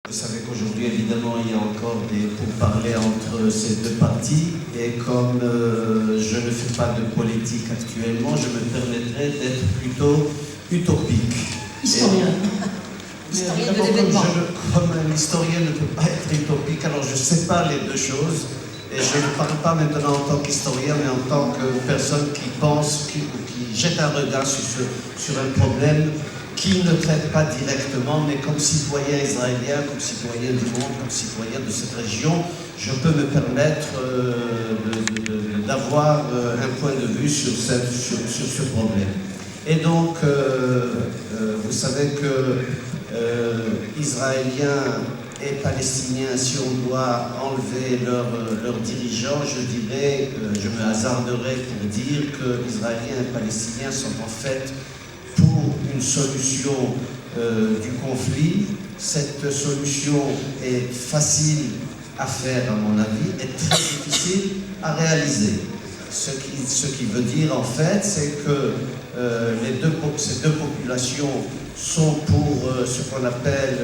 Vous savez qu'aujourd'hui, évidemment, il y a encore des pourparlers entre ces deux parties. Et comme je ne fais pas de politique actuellement, je me permettrai d'être plutôt utopique. Historien. Historien de l'événement. Comme un historien ne peut pas être utopique, alors je sépare les deux choses. Et je ne parle pas maintenant en tant qu'historien, mais en tant que personne qui pense, qui jette un regard sur un problème qui ne traite pas directement, mais comme citoyen israélien, comme citoyen du monde, comme citoyen de cette région, je peux me permettre d'avoir un point de vue sur ce problème. Et donc, vous savez que Israéliens et Palestiniens, si on doit enlever leurs dirigeants, je dirais, je me hasarderais pour dire que Israéliens et Palestiniens sont en fait pour une solution du conflit. Cette solution est facile à faire, à mon avis, et très difficile à réaliser. Ce qui veut dire, en fait, c'est que ces deux populations sont pour ce qu'on appelle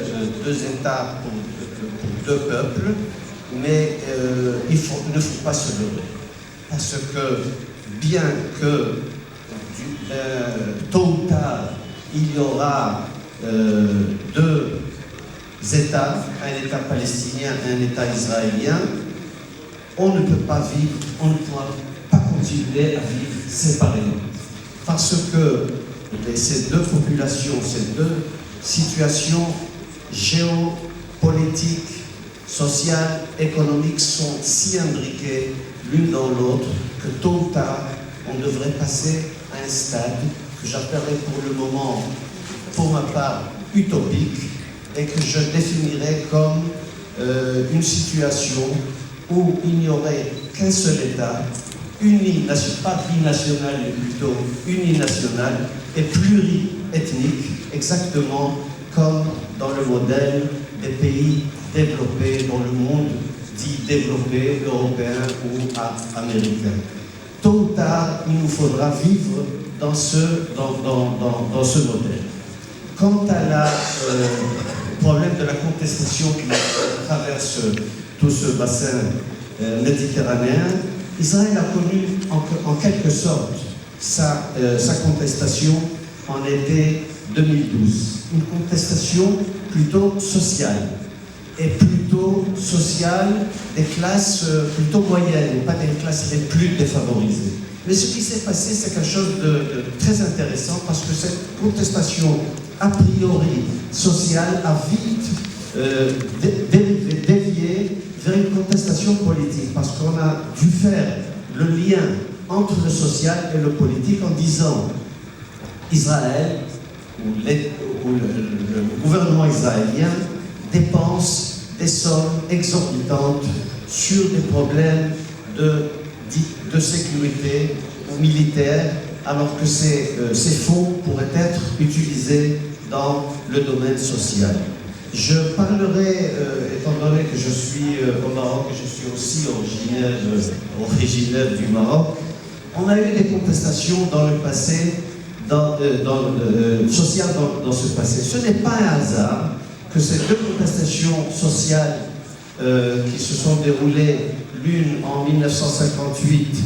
deux États pour deux peuples, mais il ne faut pas se leurrer. Parce que, bien que tôt ou tard, il y aura deux États, un État palestinien et un État israélien, on ne peut pas vivre, on ne pourra pas continuer à vivre séparément. Parce que ces deux populations, ces deux situations géopolitiques, sociales, économiques sont si imbriquées l'une dans l'autre que tôt ou tard, on devrait passer à un stade que j'appellerais pour le moment, pour ma part, utopique, et que je définirais comme une situation où il n'y aurait qu'un seul État, pas binational, mais plutôt uninational et pluriethnique, exactement comme dans le modèle des pays développés, dans le monde dit développé, européen ou américain. Tôt ou tard, il nous faudra vivre dans ce modèle. Quant à problème de la contestation qui traverse tout ce bassin méditerranéen, Israël a connu en quelque sorte sa contestation en été 2012. Une contestation plutôt sociale, et plutôt sociale des classes plutôt moyennes, et pas des classes les plus défavorisées. Mais ce qui s'est passé, c'est quelque chose de très intéressant, parce que cette contestation a priori sociale a vite dévié vers une contestation politique, parce qu'on a dû faire le lien entre le social et le politique en disant Israël, ou le gouvernement israélien dépense des sommes exorbitantes sur des problèmes de sécurité ou militaire, alors que ces fonds pourraient être utilisés dans le domaine social. Je parlerai, étant donné que je suis au Maroc et je suis aussi originaire du Maroc, on a eu des contestations dans le passé, sociales dans ce passé. Ce n'est pas un hasard que ces deux contestations sociales qui se sont déroulées, l'une en 1958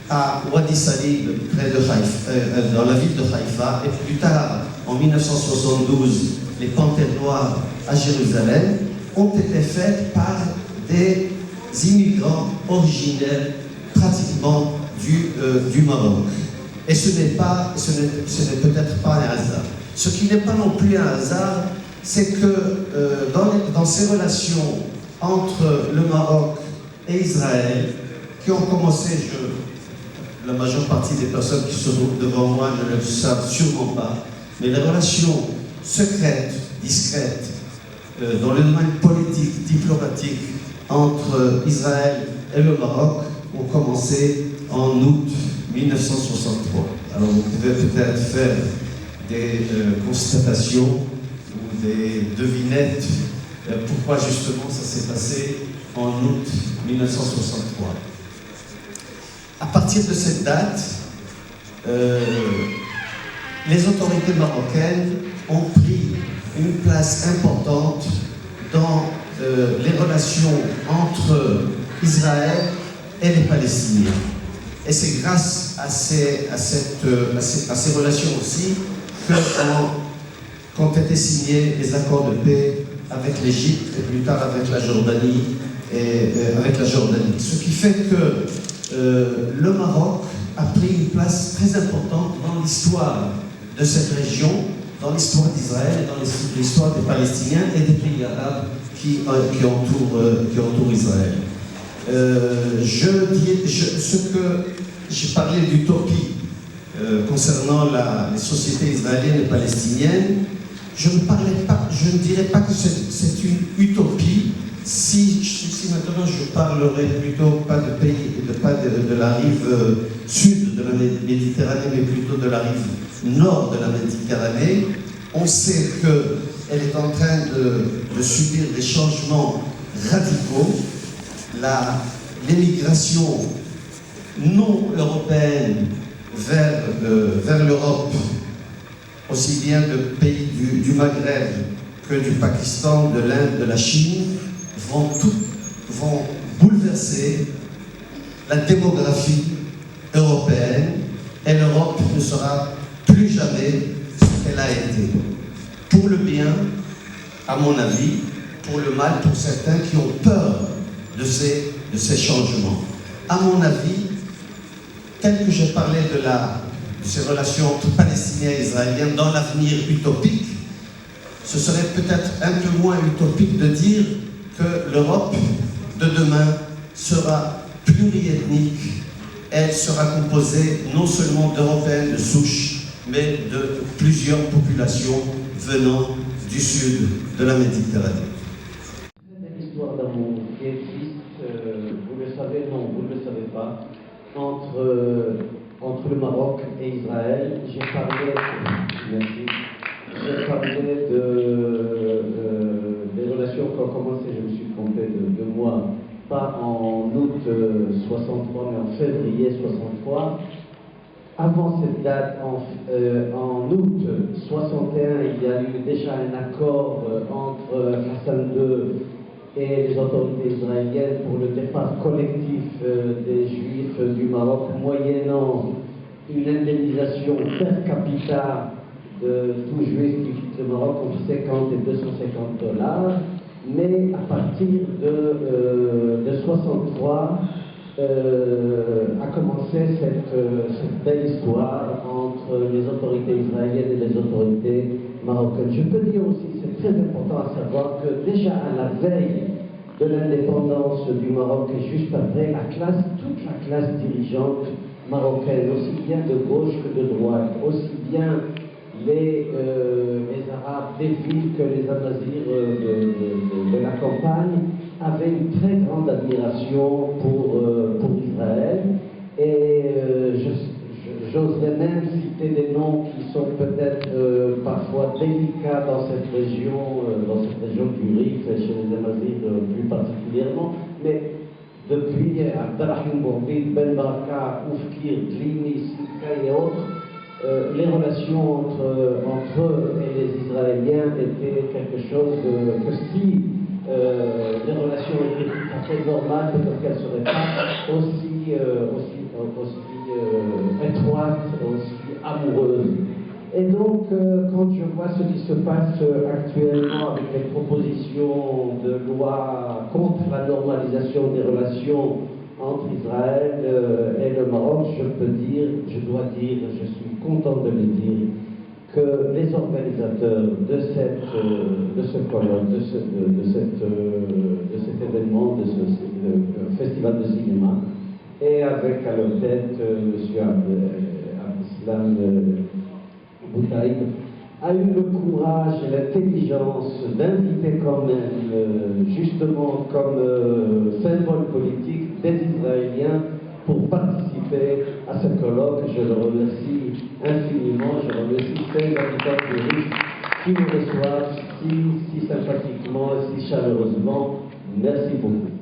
à Wadi Salib, près de Haïfa, dans la ville de Haïfa, et plus tard, en 1972, les Panthères Noires à Jérusalem, ont été faites par des immigrants originaires pratiquement du Maroc. Et ce n'est peut-être pas un hasard. Ce qui n'est pas non plus un hasard, c'est que dans ces relations entre le Maroc et Israël, qui ont commencé, la majeure partie des personnes qui se trouvent devant moi ne le savent sûrement pas, mais les relations secrètes, discrètes, dans le domaine politique, diplomatique, entre Israël et le Maroc ont commencé en août 1963. Alors vous pouvez peut-être faire des constatations ou des devinettes pourquoi justement ça s'est passé en août 1963. À partir de cette date, les autorités marocaines ont pris une place importante dans les relations entre Israël et les Palestiniens. Et c'est grâce à ces relations aussi qu'ont été signés les accords de paix avec l'Égypte et plus tard avec la Jordanie. Ce qui fait que le Maroc a pris une place très importante dans l'histoire de cette région, dans l'histoire d'Israël et dans l'histoire des Palestiniens et des pays arabes qui entourent Israël. J'ai parlé d'utopie concernant les sociétés israéliennes et palestiniennes. Je ne dirais pas que c'est une utopie si maintenant je parlerai plutôt pas de la rive sud de la Méditerranée, mais plutôt de la rive nord de la Méditerranée. On sait qu'elle est en train de subir des changements radicaux. L'émigration non européenne vers l'Europe, aussi bien de pays du Maghreb que du Pakistan, de l'Inde, de la Chine, vont bouleverser la démographie européenne, et l'Europe ne sera plus jamais ce qu'elle a été. Pour le bien, à mon avis, pour le mal, pour certains qui ont peur de ces changements. À mon avis, tel que j'ai parlé de ces relations entre Palestiniens et Israéliens dans l'avenir utopique, ce serait peut-être un peu moins utopique de dire que l'Europe de demain sera pluriethnique. Elle sera composée non seulement d'Européens de souche, mais de plusieurs populations venant du sud de la Méditerranée. Une histoire d'amour qui existe, vous le savez, non, vous ne le savez pas, entre le Maroc et Israël. J'ai parlé des relations qui ont commencé, je me suis trompé de mois, pas en août 63, mais en février 63. Avant cette date, en août 61, il y a eu déjà un accord entre Hassan II et les autorités israéliennes pour le départ collectif des Juifs du Maroc, moyennant une indemnisation per capita de tout Juif qui quitte le Maroc entre 50 et 250 $. Mais à partir de 63, a commencé cette belle histoire entre les autorités israéliennes et les autorités marocaines. Je peux dire aussi, c'est très important à savoir que déjà à la veille de l'indépendance du Maroc et juste après, toute la classe dirigeante marocaine, aussi bien de gauche que de droite, aussi bien les Arabes des villes que les Amazirs de la campagne, avaient une très grande admiration pour Israël. Et j'oserais même citer des noms qui sont peut-être parfois délicats dans cette région du Rif, et chez les Amazirs plus particulièrement. Mais depuis Abdelrahim Bourbid, Ben Baraka, Oufkir, Dlini, Silka et autres, les relations entre eux et les Israéliens étaient quelque chose que si les relations étaient tout à fait normales, peut-être qu'elles ne seraient pas aussi étroites, aussi amoureuses. Et donc, quand je vois ce qui se passe actuellement avec les propositions de loi contre la normalisation des relations entre Israël et le Maroc, je dois dire, je suis content de le dire, que les organisateurs de ce colloque, de cet événement, de ce festival de cinéma, et avec à leur tête M. Abdeslam Boutaïb, a eu le courage et l'intelligence d'inviter quand même, justement comme symbole politique, des Israéliens pour participer à ce colloque. Je le remercie infiniment, je remercie ces habitants du Rif qui nous reçoivent si sympathiquement et si chaleureusement. Merci beaucoup.